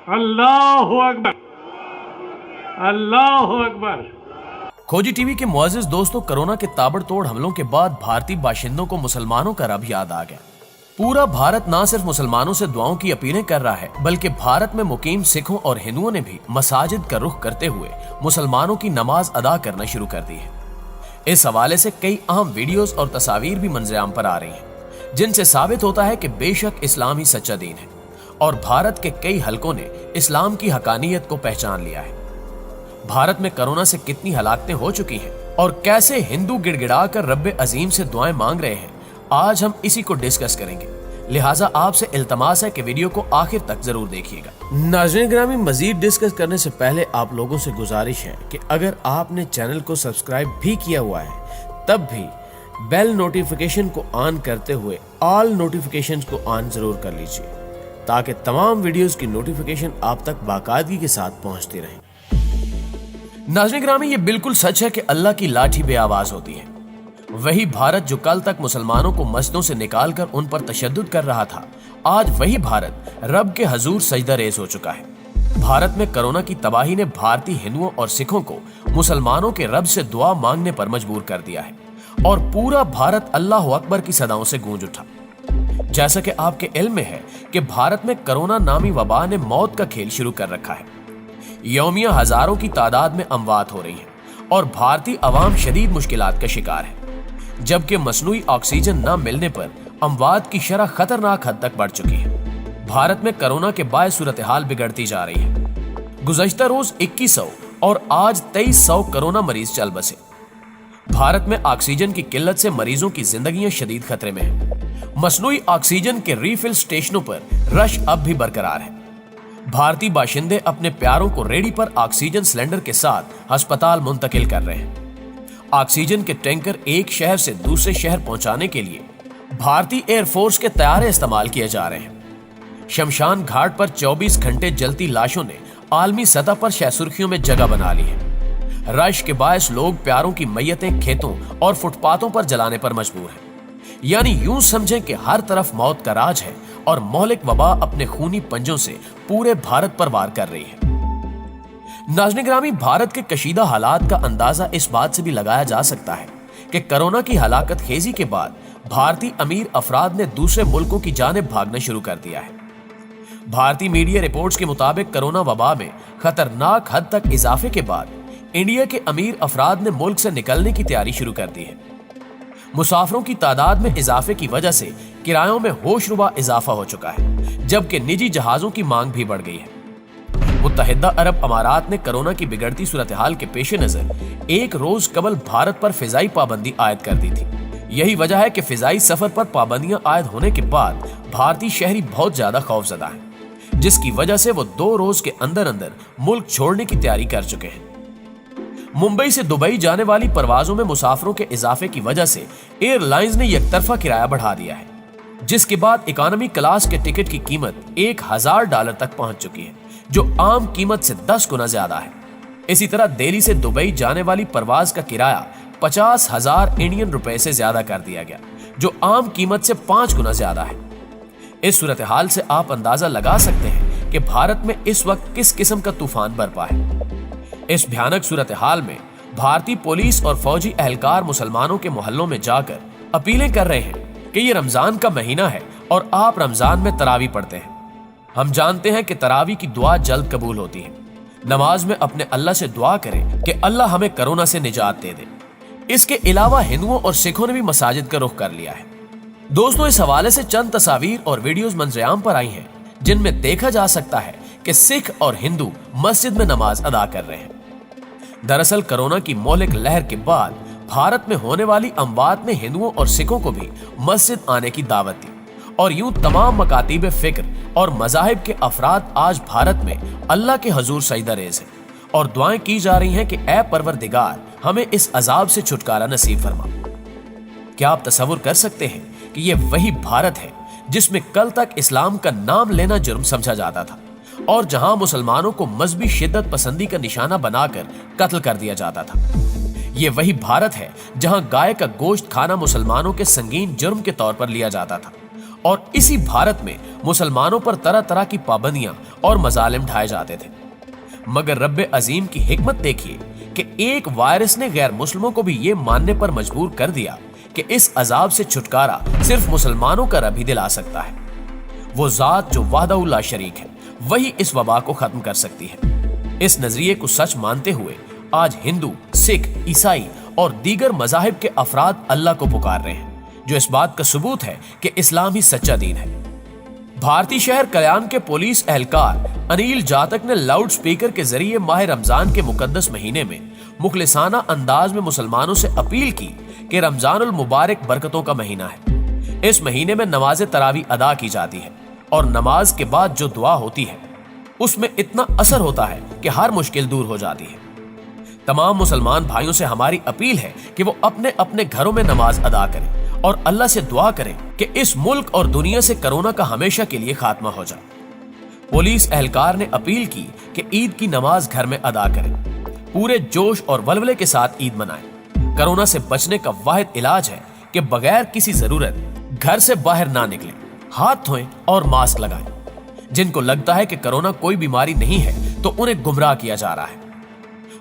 अल्लाह अकबर, अल्लाह अकबर। खोजी टीवी के मुअज़्ज़िज़ दोस्तों, कोरोना के ताबड़तोड़ हमलों के बाद भारतीय बाशिंदों को मुसलमानों का रब याद आ गया। पूरा भारत ना सिर्फ मुसलमानों से दुआओं की अपीलें कर रहा है, बल्कि भारत में मुकीम सिखों और हिंदुओं ने भी मसाजिद का रुख करते हुए मुसलमानों की नमाज अदा करना शुरू कर दी है। इस हवाले से कई अहम वीडियोस और तस्वीर भी मंजर-ए-आम पर आ रही हैं, जिनसे साबित होता है कि बेशक इस्लाम ही सच्चा दीन है और भारत के कई हलकों ने इस्लाम की हकानियत को पहचान लिया है। भारत में कोरोना से कितनी हलाकतें हो चुकी हैं और कैसे हिंदू गिड़गिड़ाकर रब्बे अजीम से दुआएं मांग रहे हैं, आज हम इसी को डिस्कस करेंगे। लिहाजा आपसे इल्तमास है कि वीडियो को आखिर तक जरूर देखिएगा। नाज़रीन ग्रामी, मजीद डिस्कस करने से पहले आप लोगों से गुजारिश है कि अगर आपने चैनल को सब्सक्राइब भी किया हुआ है, तब भी बेल नोटिफिकेशन को ऑन करते हुए ऑल नोटिफिकेशंस को ऑन जरूर कर लीजिए, ताकि तमाम वीडियोस की नोटिफिकेशन आप तक बाकायदगी के साथ पहुंचती रहे। नाज़रीन ग्रामी, ये बिल्कुल सच है कि अल्लाह की लाठी बेआवाज होती है। वही भारत जो कल तक मुसलमानों को मस्जिदों से निकालकर उन पर तशद्दुद कर रहा था, आज वही भारत रब के हजूर सजदा रेज़ हो चुका है। भारत में कोरोना की तबाही ने भारतीय हिंदुओं और सिखों को मुसलमानों के रब से दुआ मांगने पर मजबूर कर दिया है और पूरा भारत अल्लाह अकबर की सदाओं से गूंज उठा। जैसा कि आपके इल्म में है कि भारत में कोरोना नामी वबा ने मौत का खेल शुरू कर रखा है। यौमिया हजारों की तादाद में अमवात हो रही है और भारतीय अवाम शदीद मुश्किलात का शिकार है, जबकि मसनूई ऑक्सीजन न मिलने पर अमवात की शरह खतरनाक हद तक बढ़ चुकी है। भारत में कोरोना के बायस सूरत हाल बिगड़ती जा रही है। गुज़श्ता रोज 2100 और आज 2300 कोरोना मरीज चल बसे। भारत में ऑक्सीजन की किल्लत से मरीजों की जिंदगियां शदीद खतरे में है। मसनूई ऑक्सीजन के रीफिल स्टेशनों पर रश अब भी बरकरार है। भारतीय बाशिंदे अपने प्यारों को रेडी पर ऑक्सीजन सिलेंडर के साथ अस्पताल मुंतकिल कर रहे हैं। ऑक्सीजन के टैंकर एक शहर से दूसरे शहर पहुंचाने के लिए भारतीय एयरफोर्स के तैयारे इस्तेमाल किए जा रहे हैं। शमशान घाट पर 24 घंटे जलती लाशों ने आलमी सतह पर शह सुर्खियों में जगह बना ली है। रश के बायस लोग प्यारों की मैयतें खेतों और फुटपाथों पर जलाने पर मजबूर हैं। यानी यूं समझें कि हर तरफ मौत का राज है और मौलिक वबा अपने खूनी पंजों से पूरे भारत पर वार कर रही है। नाज़रीन ग्रामी, भारत के कशीदा हालात का अंदाजा इस बात से भी लगाया जा सकता है कि कोरोना की हलाकत खेजी के बाद भारतीय अमीर अफराद ने दूसरे मुल्कों की जानिब भागना शुरू कर दिया है। भारतीय मीडिया रिपोर्ट्स के मुताबिक कोरोना वबा में खतरनाक हद तक इजाफे के बाद इंडिया के अमीर अफराद ने मुल्क से निकलने की तैयारी शुरू कर दी है। मुसाफिरों की तादाद में इजाफे की वजह से किरायों में होशरुबा इजाफा हो चुका है, जबकि निजी जहाजों की मांग भी बढ़ गई है। मुत्तहिदा अरब अमारात ने कोरोना की बिगड़ती सूरत हाल के पेश नजर एक रोज कबल भारत पर फिजाई पाबंदी आयद कर दी थी। यही वजह है कि फिजाई सफर पर पाबंदियां आयद होने के बाद भारतीय शहरी बहुत ज्यादा खौफजदा हैं, जिसकी वजह से वो 2 रोज के अंदर अंदर मुल्क छोड़ने की तैयारी कर चुके हैं। मुंबई से दुबई जाने वाली परवाजों में मुसाफिरों के इजाफे की वजह से एयरलाइंस ने यकतरफा किराया बढ़ा दिया है, जिसके बाद इकोनॉमी क्लास के टिकट की कीमत $1000 तक पहुंच चुकी है, जो आम कीमत से 10 गुना ज्यादा है। इसी तरह दिल्ली से दुबई जाने वाली परवाज का किराया 50,000 इंडियन रुपए से ज्यादा कर दिया गया, जो आम कीमत से 5 गुना ज्यादा है। इस सूरत हाल से आप अंदाजा लगा सकते हैं कि भारत में इस वक्त किस किस्म का तूफान बरपा है। इस भयानक सूरत हाल में भारतीय पुलिस और फौजी एहलकार मुसलमानों के मोहल्लों में जाकर अपीलें कर रहे हैं कि ये रमजान का महीना है और आप रमजान में तरावी पढ़ते हैं। हम जानते हैं कि तरावी की दुआ जल्द कबूल होती है। नमाज में अपने अल्लाह से दुआ करें कि अल्लाह हमें कोरोना से निजात दे दे। इसके अलावा हिंदुओं और सिखों ने भी मसाजिद का रुख कर लिया है। दोस्तों, इस हवाले से चंद तस्वीर और वीडियोस मंजर-ए-आम पर आई हैं, जिनमें देखा जा सकता है कि सिख और हिंदू मस्जिद में नमाज अदा कर रहे हैं। दरअसल कोरोना की मौलिक लहर के बाद भारत में होने वाली अमवात ने हिंदुओं और सिखों को भी मस्जिद आने की दावत दी और यूं तमाम मकातीब फिक्र और मजाहिब के अफराद आज भारत में अल्लाह के हजूर सजदा रेज़ हैं और दुआएं की जा रही हैं कि ऐ परवरदिगार, हमें इस अजाब से छुटकारा नसीब फरमा। क्या आप तसव्वुर कर सकते हैं कि ये वही भारत है जिसमें कल तक इस्लाम का नाम लेना जुर्म समझा जाता था और जहां मुसलमानों को मजहबी शिद्दत पसंदी का निशाना बनाकर कत्ल कर दिया जाता था। ये वही भारत है जहां गाय का गोश्त खाना मुसलमानों के संगीन जुर्म के तौर पर लिया जाता था और इसी भारत में मुसलमानों पर तरह तरह की पाबंदियां और मजालिम ढाए जाते थे। मगर रब्बे अजीम की हिकमत देखिए कि एक वायरस ने गैर मुस्लिमों को भी ये मानने पर मजबूर कर दिया कि इस अजाब से छुटकारा सिर्फ मुसलमानों का रब ही दिला सकता है। वो जात जो वाहदहू ला शरीक है, वही इस वबा को खत्म कर सकती है। इस नजरिए को सच मानते हुए आज हिंदू, सिख, ईसाई और दीगर मजाहिब के अफराद अल्लाह को पुकार रहे हैं, जो इस बात का सबूत है कि इस्लाम ही सच्चा दीन है। भारतीय शहर कल्याण के पुलिस एहलकार अनिल जातक ने लाउड स्पीकर के जरिए माह रमजान के मुकद्दस महीने में मुखलिसाना अंदाज में मुसलमानों से अपील की कि रमजानुल मुबारक बरकतों का महीना है। इस महीने में नमाज तरावी अदा की जाती है और नमाज के बाद जो दुआ होती है उसमें इतना असर होता है कि हर मुश्किल दूर हो जाती है। तमाम मुसलमान भाइयों से हमारी अपील है कि वो अपने अपने घरों में नमाज अदा करें और अल्लाह से दुआ करें कि इस मुल्क और दुनिया से कोरोना का हमेशा के लिए खात्मा हो जाए। पुलिस एहलकार ने अपील की कि ईद की नमाज घर में अदा करें, पूरे जोश और वलवले के साथ ईद मनाएं। कोरोना से बचने का वाहिद इलाज है कि बगैर किसी जरूरत घर से बाहर ना निकलें, हाथ धोएं और मास्क लगाएं। जिनको लगता है कि कोरोना कोई बीमारी नहीं है तो उन्हें गुमराह किया जा रहा है।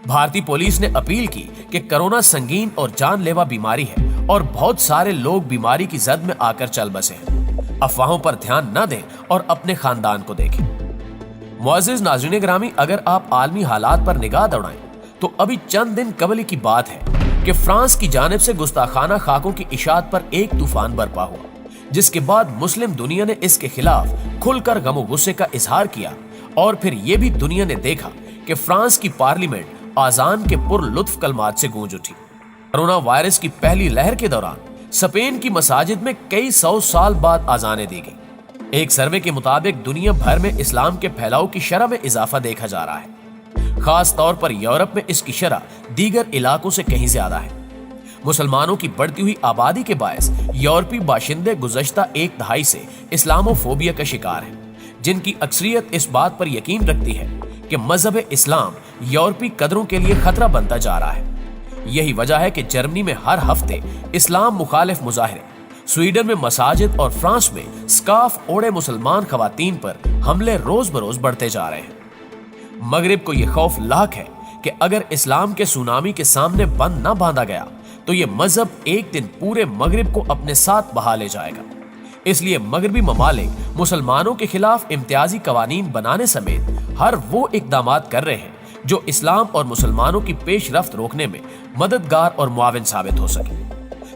भारतीय पुलिस ने अपील की कि कोरोना संगीन और जानलेवा बीमारी है और बहुत सारे लोग बीमारी की जद में आकर चल बसे हैं। अफवाहों पर ध्यान न दें और अपने खानदान को देखें। मुअज़्ज़िज़ नाज़रीन गिरामी, अगर आप आलमी हालात पर निगाह दौड़ाएं तो अभी चंद दिन कबल की बात है कि फ्रांस की जानिब से गुस्ताखाना खाकों की इशाअत पर एक तूफान बरपा हुआ, जिसके बाद मुस्लिम दुनिया ने इसके खिलाफ खुलकर गम और गुस्से का इजहार किया। और फिर यह भी दुनिया ने देखा कि फ्रांस की पार्लियामेंट आजान के पुरलुत्फ कलमात से गूंज उठी। कोरोना वायरस की पहली लहर के दौरान स्पेन की मसाजिद में कई 100 साल बाद आजानें दी गई। एक सर्वे के मुताबिक दुनिया भर में इस्लाम के फैलाव की शरह में इजाफा देखा जा रहा है। खास तौर पर यूरोप में इसकी शरह दीगर इलाकों से कहीं ज्यादा है। मुसलमानों की बढ़ती हुई आबादी के बायस यूरोपीय बाशिंदे गुज़श्ता एक दहाई से इस्लामोफोबिया का शिकार हैं, जिनकी अक्सरियत इस बात पर यकीन रखती है कि मजहब इस्लाम यूरोपीय कदरों के लिए खतरा बनता जा रहा है। यही वजह है कि जर्मनी में हर हफ्ते इस्लाम मुखालिफ मुजाहरे, स्वीडन में मसाजिद और फ्रांस में स्कार्फ ओढ़े मुसलमान खवातीन पर हमले रोज बरोज बढ़ते जा रहे हैं। मगरिब को यह खौफ लाक है कि अगर इस्लाम के सुनामी के सामने बंद न बांधा गया तो यह मजहब एक दिन पूरे मगरिब को अपने साथ बहा ले जाएगा। इसलिए मगरबी ममालिक मुसलमानों के खिलाफ इम्तियाजी कवानीन बनाने समेत हर वो इकदामात कर रहे हैं जो इस्लाम और मुसलमानों की पेशरफ्त रोकने में मददगार और मुआविन साबित हो सके।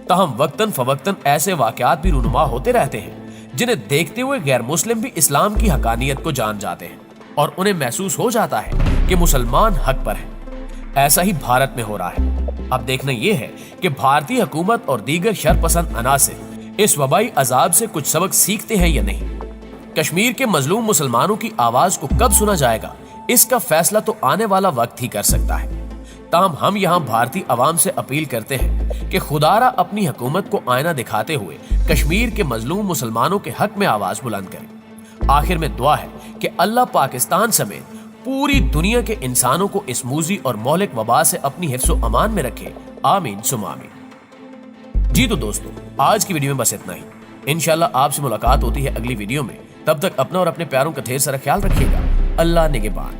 ताहम वक्तन फवक्तन ऐसे वाकयात भी रूनुमा होते रहते हैं जिन्हें देखते हुए गैर मुस्लिम भी इस्लाम की हकानियत को जान जाते हैं और उन्हें महसूस हो जाता है कि मुसलमान हक पर है। ऐसा ही भारत में हो रहा है। अब देखना यह है कि भारतीय हुकूमत और दीगर शरपसंद अनासिर इस वबाई अजाब से कुछ सबक सीखते हैं या नहीं। कश्मीर के मजलूम मुसलमानों की आवाज को कब सुना जाएगा, इसका फैसला तो आने वाला वक्त ही कर सकता है। ताहम हम यहाँ भारतीय अवाम से अपील करते हैं कि खुदारा अपनी हुकूमत को आईना दिखाते हुए कश्मीर के मजलूम मुसलमानों के हक में आवाज बुलंद करें। आखिर में दुआ है कि अल्लाह पाकिस्तान समेत पूरी दुनिया के इंसानों को इस मूजी और मौलिक वबा से अपनी हिफ्ज़ो अमान में रखे। आमीन सुम आमीन। जी तो दोस्तों, आज की वीडियो में बस इतना ही। इंशाल्लाह आपसे मुलाकात होती है अगली वीडियो में। तब तक अपना और अपने प्यारों का ढेर सारा ख्याल रखिएगा। अल्लाह निगहबान।